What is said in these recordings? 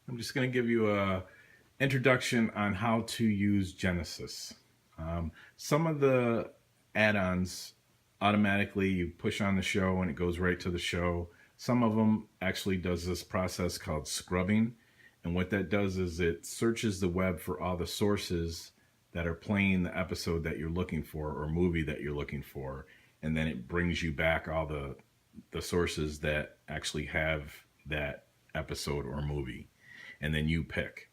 I'm just going to give you a introduction on how to use Genesis. Some of the add-ons automatically you push on the show and it goes right to the show. Some of them actually does this process called scrubbing, and what that does is it searches the web for all the sources that are playing the episode that you're looking for or movie that you're looking for, and then it brings you back all the sources that actually have that episode or movie, and then you pick.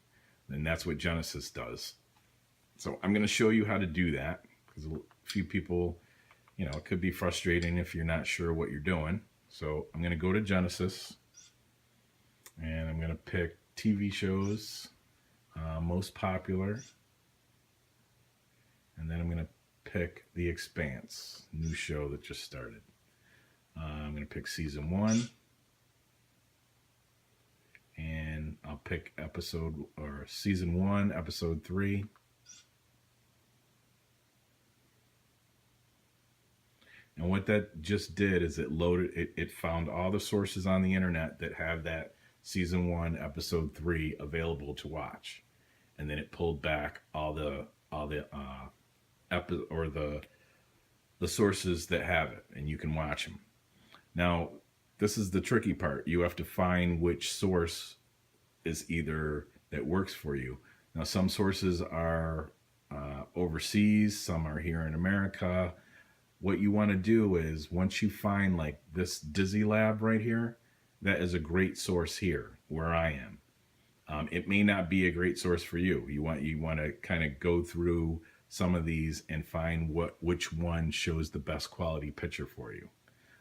And that's what Genesis does. So I'm going to show you how to do that because a few people, it could be frustrating if you're not sure what you're doing. So I'm going to go to Genesis and I'm going to pick TV shows, most popular. And then I'm going to pick The Expanse, new show that just started. I'm going to pick season 1. And I'll pick season 1, episode 3. And what that just did is it found all the sources on the internet that have that season 1, episode 3 available to watch. And then it pulled back all the sources that have it, and you can watch them. Now, this is the tricky part. You have to find which source is either that works for you. Now, some sources are overseas, some are here in America. What you want to do is once you find like this Dizzy Lab right here, that is a great source here where I am. It may not be a great source for you. You want to kind of go through some of these and find which one shows the best quality picture for you.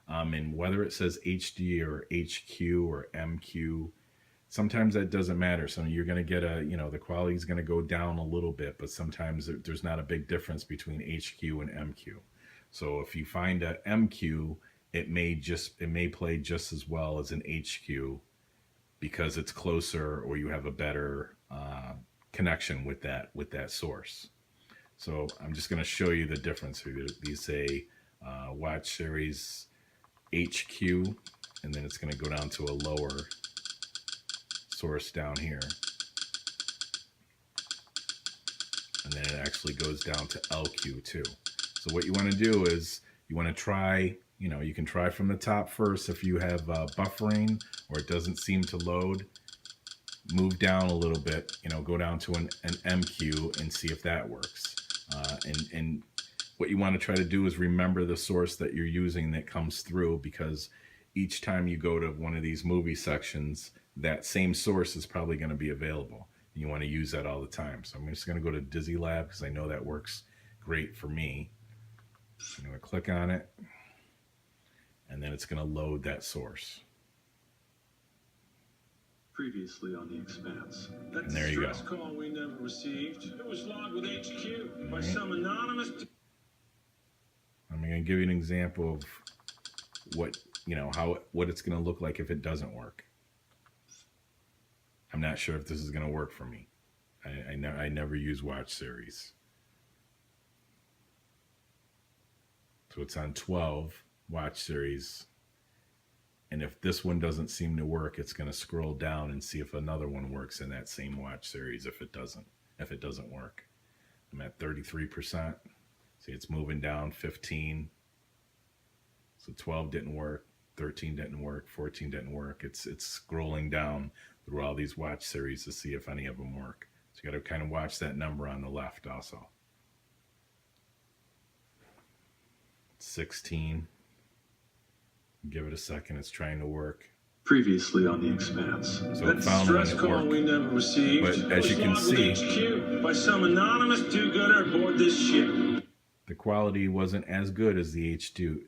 And whether it says HD or HQ or MQ, sometimes that doesn't matter. So you're going to get the quality is going to go down a little bit, but sometimes there's not a big difference between HQ and MQ. So if you find a MQ, it may play just as well as an HQ because it's closer or you have a better connection with that source. So I'm just going to show you the difference. These say watch series HQ, and then it's going to go down to a lower source down here. And then it actually goes down to LQ too. So what you want to do is you want to try, you can try from the top first if you have buffering or it doesn't seem to load. Move down a little bit, go down to an MQ and see if that works. And what you want to try to do is remember the source that you're using that comes through, because each time you go to one of these movie sections, that same source is probably going to be available. You want to use that all the time. So I'm just going to go to Dizzy Lab because I know that works great for me. I'm going to click on it, and then it's going to load that source. Previously on The Expanse. And there you go. Call we never received. It was logged with HQ by some anonymous. I'm going to give you an example of what it's going to look like if it doesn't work. I'm not sure if this is going to work for me. I never use watch series. So it's on 12 watch series. And if this one doesn't seem to work, it's going to scroll down and see if another one works in that same watch series. If it doesn't work, I'm at 33%. See, it's moving down 15. So 12 didn't work, 13 didn't work, 14 didn't work. It's scrolling down through all these watch series to see if any of them work. So you got to kind of watch that number on the left also. 16. Give it a second. It's trying to work. Previously on The Expanse. So it found one that worked. We never received. But as you can see, HQ by some anonymous do-gooder aboard this ship. The quality wasn't as good as the HD.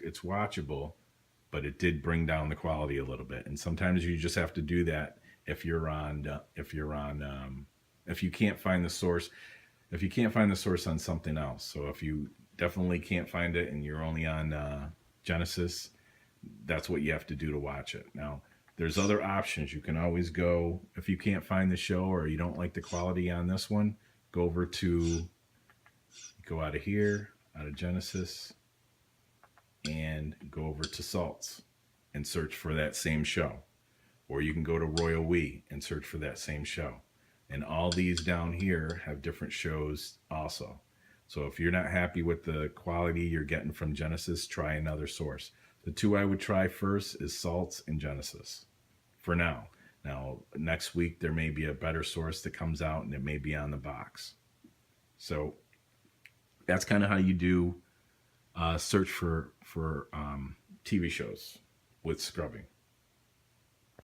It's watchable, but it did bring down the quality a little bit. And sometimes you just have to do that if you can't find the source. If you can't find the source on something else. So if you definitely can't find it and you're only on Genesis, that's what you have to do to watch it. Now, there's other options. You can always go, if you can't find the show or you don't like the quality on this one, go out of here, out of Genesis, and go over to Salts and search for that same show. Or you can go to Royal We and search for that same show. And all these down here have different shows also. So if you're not happy with the quality you're getting from Genesis, try another source. The two I would try first is Salts and Genesis for now. Now, next week, there may be a better source that comes out and it may be on the box. So that's kind of how you do search for TV shows with scrubbing.